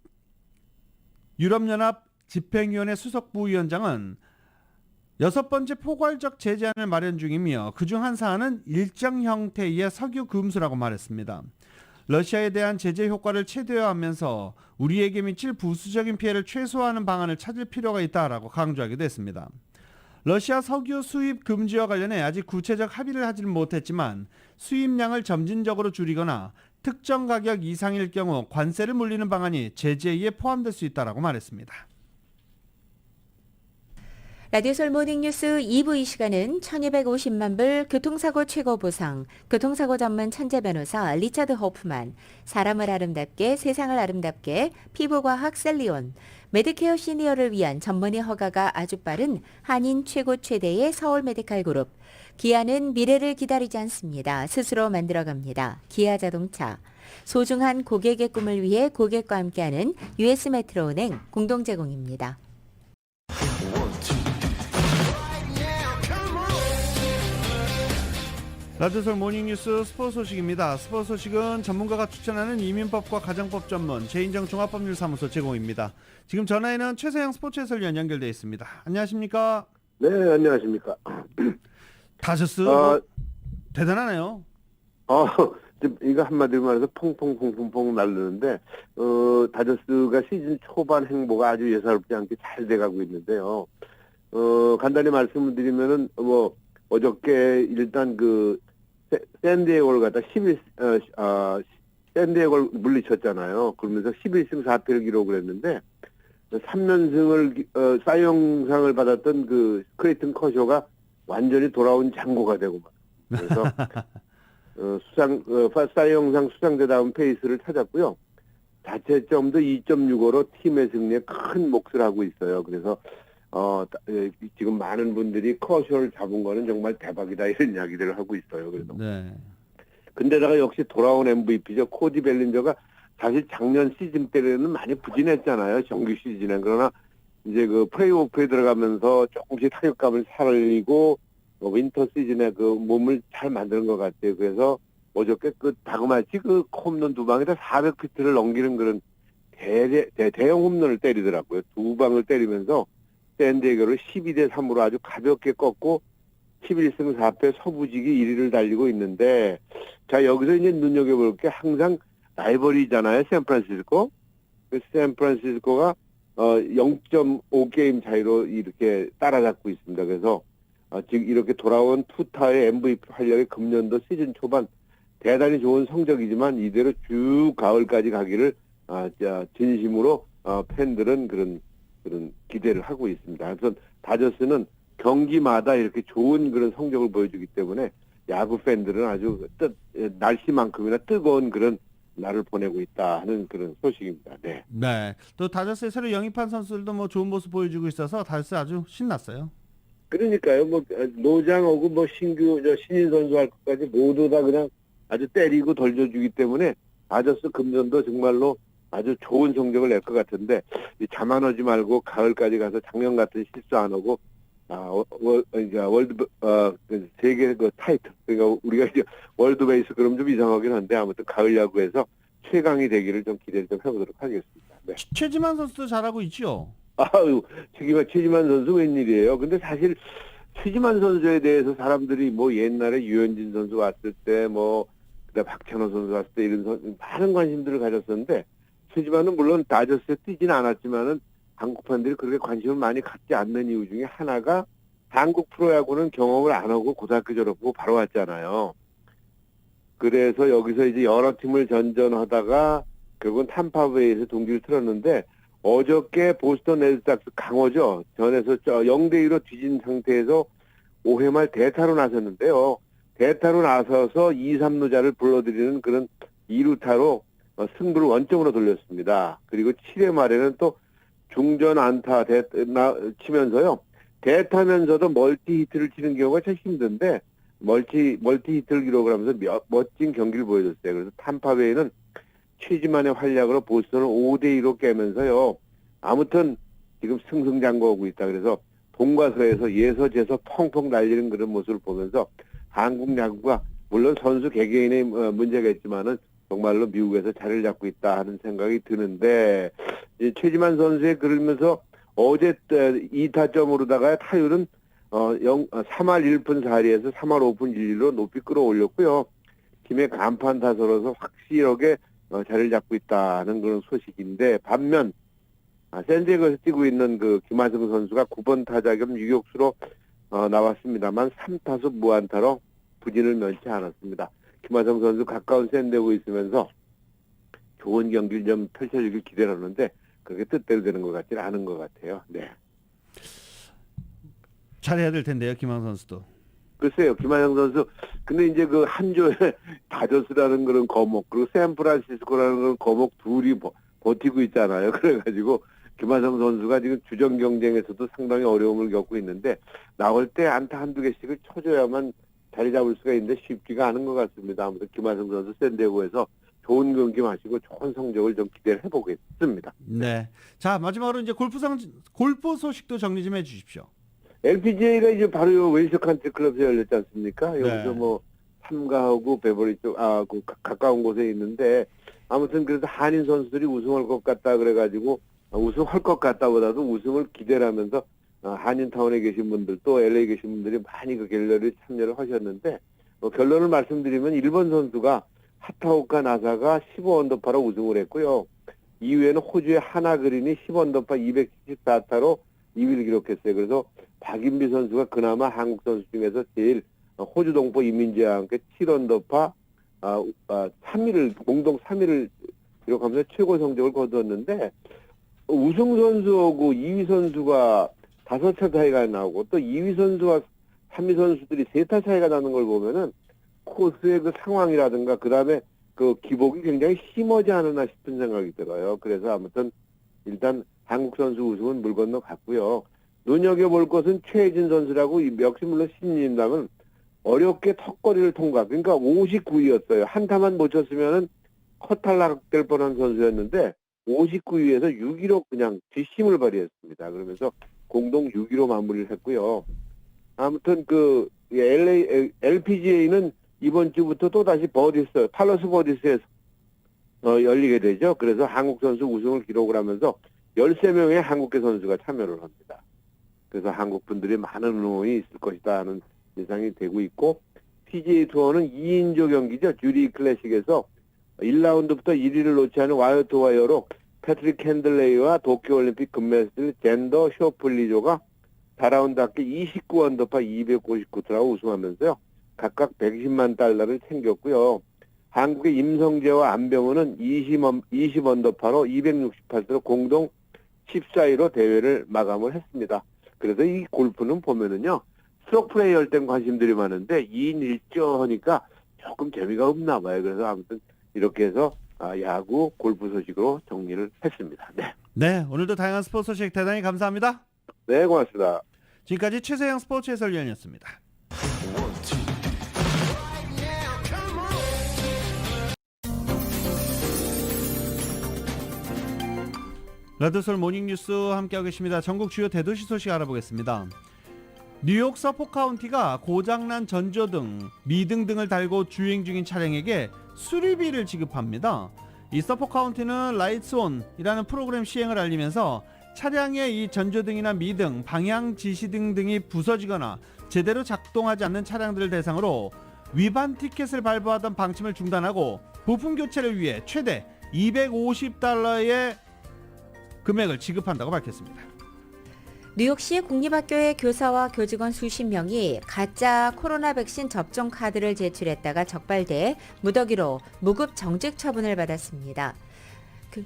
유럽연합 집행위원회 수석부위원장은 6번째 포괄적 제재안을 마련 중이며 그중 한 사안은 일정 형태의 석유 금수라고 말했습니다. 러시아에 대한 제재 효과를 최대화하면서 우리에게 미칠 부수적인 피해를 최소화하는 방안을 찾을 필요가 있다라고 강조하기도 했습니다. 러시아 석유 수입 금지와 관련해 아직 구체적 합의를 하지는 못했지만 수입량을 점진적으로 줄이거나 특정 가격 이상일 경우 관세를 물리는 방안이 제재에 포함될 수 있다라고 말했습니다. 라디오솔 모닝뉴스 2부 이 시간은 1250만 불 교통사고 최고 보상, 교통사고 전문 천재 변호사 리차드 호프만, 사람을 아름답게 세상을 아름답게 피부과학 셀리온, 메디케어 시니어를 위한 전문의 허가가 아주 빠른 한인 최고 최대의 서울 메디칼 그룹, 기아는 미래를 기다리지 않습니다. 스스로 만들어갑니다. 기아 자동차, 소중한 고객의 꿈을 위해 고객과 함께하는 US 메트로은행 공동 제공입니다. 라디오솔 모닝뉴스 스포츠 소식입니다. 스포츠 소식은 전문가가 추천하는 이민법과 가정법 전문 제인정 종합법률사무소 제공입니다. 지금 전화에는 최세영 스포츠 해설위원 연결되어 있습니다. 안녕하십니까? 네, 안녕하십니까. 다저스 대단하네요. 이거 한마디로 말해서 퐁퐁퐁퐁퐁 날르는데 다저스가 시즌 초반 행보가 아주 예사롭지 않게 잘 돼가고 있는데요. 간단히 말씀을 드리면은 어저께 일단 샌디에고를 갖다 샌디에고를 물리쳤잖아요. 그러면서 11승 4패를 기록을 했는데 3연승을 사이영상을 받았던 크레이튼 커쇼가 완전히 돌아온 장고가 되고 그래서 사이 영상 수상자다운 페이스를 찾았고요. 자체점도 2.65로 팀의 승리에 큰 몫을 하고 있어요. 그래서 지금 많은 분들이 커쇼를 잡은 거는 정말 대박이다 이런 이야기들을 하고 있어요. 그래서 네. 근데다가 역시 돌아온 MVP죠. 코디 벨린저가 사실 작년 시즌 때는 많이 부진했잖아요. 정규 시즌에. 그러나 이제 그 플레이오프에 들어가면서 조금씩 타격감을 살리고 윈터 시즌에 그 몸을 잘 만드는 것 같아요. 그래서 어저께 그 다그마치 그 홈런 2방에다 400피트를 넘기는 그런 대형 홈런을 때리더라고요. 2방을 때리면서 샌디에고를 12대3으로 아주 가볍게 꺾고 11승 4패 서부직이 1위를 달리고 있는데, 자, 여기서 이제 눈여겨볼 게 항상 라이벌이잖아요. 샌프란시스코. 그 샌프란시스코가 0.5게임 차이로 이렇게 따라잡고 있습니다. 그래서 지금 이렇게 돌아온 투타의 MVP 활약이 금년도 시즌 초반 대단히 좋은 성적이지만 이대로 쭉 가을까지 가기를 진심으로 팬들은 그런 기대를 하고 있습니다. 그래서 다저스는 경기마다 이렇게 좋은 그런 성적을 보여주기 때문에 야구 팬들은 아주 날씨만큼이나 뜨거운 그런 날을 보내고 있다 하는 그런 소식입니다. 네. 네. 또 다저스에 새로 영입한 선수들도 뭐 좋은 모습 보여주고 있어서 다저스 아주 신났어요. 그러니까요. 뭐 노장하고 뭐 신인 선수 할 것까지 모두 다 그냥 아주 때리고 던져주기 때문에 다저스 금년도 정말로 아주 좋은 성적을 낼 것 같은데 자만하지 말고 가을까지 가서 작년 같은 실수 안 하고 월드 세계 그 타이틀, 그러니까 우리가 이제 월드 베이스 그럼 좀 이상하긴 한데 아무튼 가을 야구에서 최강이 되기를 좀 기대를 좀 해보도록 하겠습니다. 네. 최지만 선수도 잘하고 있죠. 아유, 최지만 선수 웬일이에요? 근데 사실 최지만 선수에 대해서 사람들이 뭐 옛날에 유현진 선수 왔을 때 뭐 그다음 박찬호 선수 왔을 때 이런 많은 관심들을 가졌었는데 최지만은 물론 다저스에 뛰진 않았지만은 한국 팬들이 그렇게 관심을 많이 갖지 않는 이유 중에 하나가 한국 프로야구는 경험을 안 하고 고등학교 졸업하고 바로 왔잖아요. 그래서 여기서 이제 여러 팀을 전전하다가 결국은 탐파베이에서 동기를 틀었는데 어저께 보스턴 레드삭스 강호죠. 전에서 0대2로 뒤진 상태에서 5회 말 대타로 나섰는데요. 대타로 나서서 2, 3루자를 불러들이는 그런 2루타로 승부를 원점으로 돌렸습니다. 그리고 7회 말에는 또 중전 안타 치면서요. 대타면서도 멀티 히트를 치는 경우가 참 힘든데 멀티 히트를 기록을 하면서 멋진 경기를 보여줬어요. 그래서 탐파베이는 최지만의 활약으로 보스턴을 5대2로 깨면서요. 아무튼 지금 승승장구하고 있다. 그래서 동과서에서 예서제서 펑펑 날리는 그런 모습을 보면서 한국 야구가 물론 선수 개개인의 문제가 있지만은 정말로 미국에서 자리를 잡고 있다 하는 생각이 드는데 최지만 선수의 그러면서 어제 2타점으로다가 타율은 3할 1푼 4리에서 3할 5푼 1리로 높이 끌어올렸고요. 팀의 간판 타선으로서 확실하게 자리를 잡고 있다는 그런 소식인데 반면 샌디에고에서 뛰고 있는 그 김하성 선수가 9번 타자 겸 유격수로 나왔습니다만 3타수 무안타로 부진을 면치 않았습니다. 김하성 선수 가까운 샌디에고에 있으면서 좋은 경기를 좀 펼쳐주길 기대를 하는데 그렇게 뜻대로 되는 것 같지는 않은 것 같아요. 네. 잘해야 될 텐데요, 김하성 선수도. 글쎄요, 김하성 선수. 근데 이제 그 한조에 다저스라는 그런 거목, 그리고 샌프란시스코라는 그런 거목 둘이 버티고 있잖아요. 그래가지고 김하성 선수가 지금 주전 경쟁에서도 상당히 어려움을 겪고 있는데 나올 때 안타 한두 개씩을 쳐줘야만 자리 잡을 수가 있는데 쉽지가 않은 것 같습니다. 아무튼 김하성 선수 샌디에고에서 좋은 경기 마시고 좋은 성적을 좀 기대를 해보겠습니다. 네. 자, 마지막으로 이제 골프 소식도 정리 좀 해주십시오. LPGA가 이제 바로 요 웨이스 컨트리 클럽에서 열렸지 않습니까? 여기서 네. 뭐 삼가하고 베버리 쪽, 그 가까운 곳에 있는데 아무튼 그래서 한인 선수들이 우승할 것 같다 그래가지고 우승할 것 같다보다도 우승을 기대를 하면서 한인타운에 계신 분들 또 LA 계신 분들이 많이 그 갤러리에 참여를 하셨는데 결론을 말씀드리면 일본 선수가 하타오카 나사가 15언더파로 우승을 했고요. 이후에는 호주의 하나그린이 10언더파 274타로 2위를 기록했어요. 그래서 박인비 선수가 그나마 한국 선수 중에서 제일 호주 동포 이민지와 함께 7언더파 3위를 공동 3위를 기록하면서 최고 성적을 거두었는데 우승 선수하고 2위 선수가 5차 차이가 나오고 또 2위 선수와 한미 선수들이 세타 차이가 나는 걸 보면은 코스의 그 상황이라든가 그다음에 그 기복이 굉장히 심하지 않았나 싶은 생각이 들어요. 그래서 아무튼 일단 한국 선수 우승은 물 건너 갔고요. 눈여겨볼 것은 최혜진 선수라고 역시 물론 신인임당은 어렵게 턱걸이를 통과. 그러니까 59위였어요. 한 타만 못 쳤으면은 컷탈락될 뻔한 선수였는데 59위에서 6위로 그냥 뒷심을 발휘했습니다. 그러면서 공동 6위로 마무리를 했고요. 아무튼 그 LPGA는 이번 주부터 또 다시 탈러스 버디스에서 열리게 되죠. 그래서 한국 선수 우승을 기록을 하면서 13명의 한국계 선수가 참여를 합니다. 그래서 한국 분들이 많은 응원이 있을 것이다 하는 예상이 되고 있고, PGA 투어는 2인조 경기죠. 듀리 클래식에서 1라운드부터 1위를 놓지 않은 와이어 투 와이어로 패트릭 캔들레이와 도쿄올림픽 금메달 젠더 쇼플리조가 4라운드 합계 29언더파 259타로 우승하면서요. 각각 110만 달러를 챙겼고요. 한국의 임성재와 안병호는 20언더파로 268타로 공동 14위로 대회를 마감을 했습니다. 그래서 이 골프는 보면은요. 스트로크 플레이 할 땐 관심들이 많은데 2인 1조 하니까 조금 재미가 없나 봐요. 그래서 아무튼 이렇게 해서 야구 골프 소식으로 정리를 했습니다. 네. 네, 오늘도 다양한 스포츠 소식 대단히 감사합니다. 네, 고맙습니다. 지금까지 최세영 스포츠 해설위원이었습니다. 라디오솔 모닝뉴스 함께하고 계십니다. 전국 주요 대도시 소식 알아보겠습니다. 뉴욕 서포 카운티가 고장난 전조등, 미등 등을 달고 주행 중인 차량에게 수리비를 지급합니다. 이 서포 카운티는 라이츠온이라는 프로그램 시행을 알리면서 차량의 이 전조등이나 미등, 방향 지시등 등이 부서지거나 제대로 작동하지 않는 차량들을 대상으로 위반 티켓을 발부하던 방침을 중단하고 부품 교체를 위해 최대 $250의 금액을 지급한다고 밝혔습니다. 뉴욕시 공립학교의 교사와 교직원 수십 명이 가짜 코로나 백신 접종 카드를 제출했다가 적발돼 무더기로 무급 정직 처분을 받았습니다.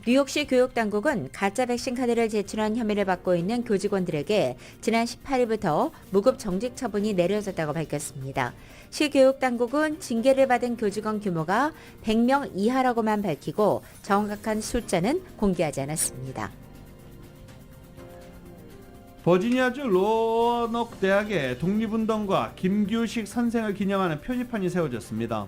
뉴욕시 교육당국은 가짜 백신 카드를 제출한 혐의를 받고 있는 교직원들에게 지난 18일부터 무급 정직 처분이 내려졌다고 밝혔습니다. 시 교육당국은 징계를 받은 교직원 규모가 100명 이하라고만 밝히고 정확한 숫자는 공개하지 않았습니다. 버지니아주 로어녹 대학의 독립운동가 김규식 선생을 기념하는 표지판이 세워졌습니다.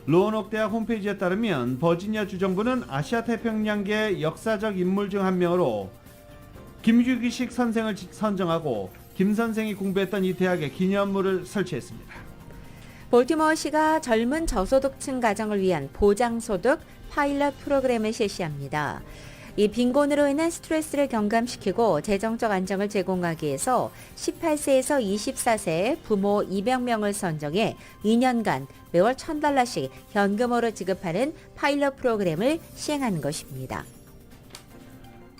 로어녹 대학 홈페이지에 따르면 버지니아 주정부는 아시아 태평양계 역사적 인물 중 한 명으로 김규식 선생을 선정하고 김 선생이 공부했던 이 대학에 기념물을 설치했습니다. 볼티모어시가 젊은 저소득층 가정을 위한 보장소득 파일럿 프로그램을 실시합니다. 이 빈곤으로 인한 스트레스를 경감시키고 재정적 안정을 제공하기 위해서 18세에서 24세 부모 200명을 선정해 2년간 매월 $1,000씩 현금으로 지급하는 파일럿 프로그램을 시행하는 것입니다.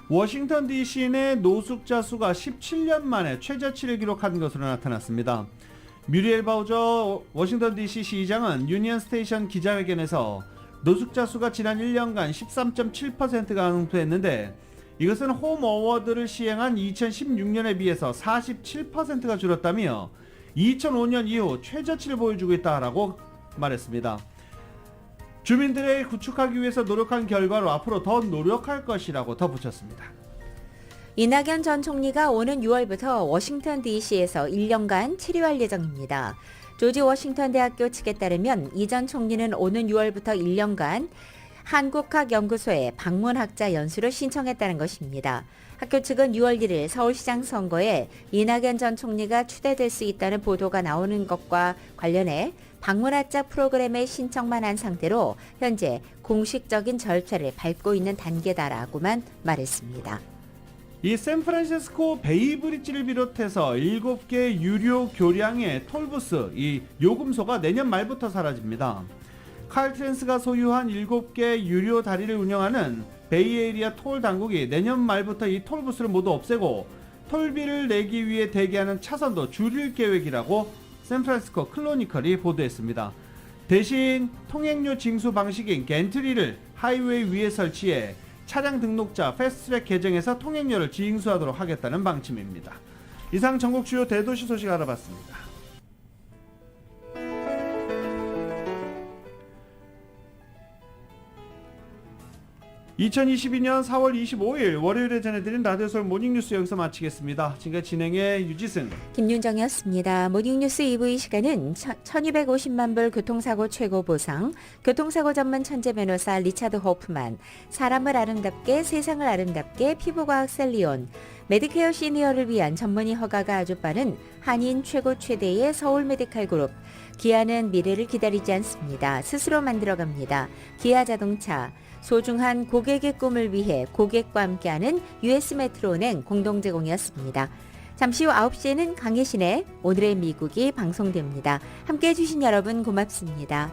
워싱턴 DC 내 노숙자 수가 17년 만에 최저치를 기록한 것으로 나타났습니다. 뮤리엘 바우저 워싱턴 DC 시장은 유니언 스테이션 기자회견에서 노숙자 수가 지난 1년간 13.7%가 감소했는데 이것은 홈 어워드를 시행한 2016년에 비해서 47%가 줄었다며 2005년 이후 최저치를 보여주고 있다라고 말했습니다. 주민들을 구축하기 위해서 노력한 결과로 앞으로 더 노력할 것이라고 덧붙였습니다. 이낙연 전 총리가 오는 6월부터 워싱턴 DC에서 1년간 체류할 예정입니다. 조지 워싱턴 대학교 측에 따르면 이 전 총리는 오는 6월부터 1년간 한국학연구소에 방문학자 연수를 신청했다는 것입니다. 학교 측은 6월 1일 서울시장 선거에 이낙연 전 총리가 추대될 수 있다는 보도가 나오는 것과 관련해 방문학자 프로그램에 신청만 한 상태로 현재 공식적인 절차를 밟고 있는 단계다라고만 말했습니다. 이 샌프란시스코 베이브리지를 비롯해서 7개 유료 교량의 톨부스, 이 요금소가 내년 말부터 사라집니다. 칼트랜스가 소유한 7개 유료 다리를 운영하는 베이에리아 톨 당국이 내년 말부터 이 톨부스를 모두 없애고 톨비를 내기 위해 대기하는 차선도 줄일 계획이라고 샌프란시스코 클로니컬이 보도했습니다. 대신 통행료 징수 방식인 겐트리를 하이웨이 위에 설치해 차량 등록자 패스트트랙 개정해서 통행료를 징수하도록 하겠다는 방침입니다. 이상 전국 주요 대도시 소식 알아봤습니다. 2022년 4월 25일 월요일에 전해드린 라디오 서울 모닝뉴스 여기서 마치겠습니다. 지금까지 진행의 유지승, 김윤정이었습니다. 모닝뉴스 2부 이 시간은 1250만 불 교통사고 최고 보상, 교통사고 전문 천재 변호사 리차드 호프만, 사람을 아름답게 세상을 아름답게 피부과학 셀리온, 메디케어 시니어를 위한 전문의 허가가 아주 빠른 한인 최고 최대의 서울 메디칼 그룹, 기아는 미래를 기다리지 않습니다. 스스로 만들어갑니다. 기아 자동차, 소중한 고객의 꿈을 위해 고객과 함께하는 US 메트로은행 공동 제공이었습니다. 잠시 후 9시에는 강혜신의 오늘의 미국이 방송됩니다. 함께해 주신 여러분 고맙습니다.